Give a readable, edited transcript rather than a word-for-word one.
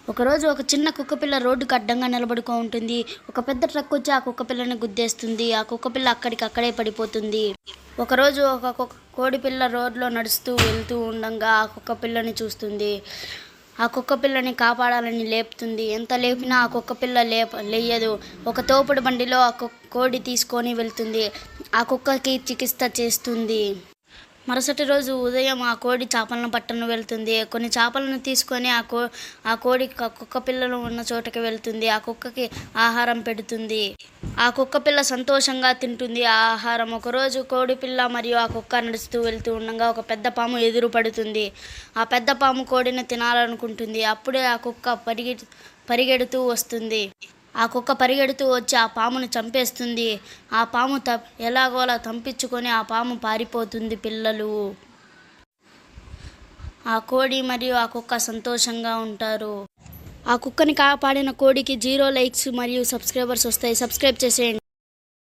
ఒకరోజు ఒక చిన్న కుక్కపిల్ల రోడ్డుకి అడ్డంగా నిలబడుకో ఉంటుంది. ఒక పెద్ద ట్రక్ వచ్చి ఆ కుక్కపిల్లని గుద్దేస్తుంది. ఆ కుక్కపిల్ల అక్కడికక్కడే పడిపోతుంది. ఒకరోజు ఒక కోడిపిల్ల రోడ్లో నడుస్తూ వెళ్తూ ఉండంగా ఆ కుక్కపిల్లని చూస్తుంది. ఆ కుక్కపిల్లని కాపాడాలని లేపుతుంది. ఎంత లేపినా ఆ కుక్కపిల్ల లేయదు. ఒక తోపుడు బండిలో ఆ కోడి తీసుకొని వెళ్తుంది. ఆ కుక్కకి చికిత్స చేస్తుంది. మరుసటి రోజు ఉదయం ఆ కోడి చేపలను పట్టను వెళ్తుంది. కొన్ని చేపలను తీసుకొని ఆ కోడి కుక్క పిల్లలు ఉన్న చోటకి వెళ్తుంది. ఆ కుక్కకి ఆహారం పెడుతుంది. ఆ కుక్క పిల్ల సంతోషంగా తింటుంది ఆ ఆహారం. ఒకరోజు కోడి పిల్ల మరియు ఆ కుక్క నడుస్తూ వెళ్తూ ఉండగా ఒక పెద్ద పాము ఎదురు పడుతుంది. ఆ పెద్ద పాము కోడిని తినాలనుకుంటుంది. అప్పుడే ఆ కుక్క పరిగెడుతూ వస్తుంది. ఆ కుక్క పరిగెడుతూ వచ్చి ఆ పామును చంపేస్తుంది. ఆ పాము ఎలాగోలా తప్పించుకొని ఆ పాము పారిపోతుంది. పిల్లలు ఆ కోడి మరియు ఆ కుక్క సంతోషంగా ఉంటారు. ఆ కుక్కని కాపాడిన కోడికి 0 లైక్స్ మరియు సబ్స్క్రైబర్స్ వస్తాయి. సబ్స్క్రైబ్ చేసేయండి.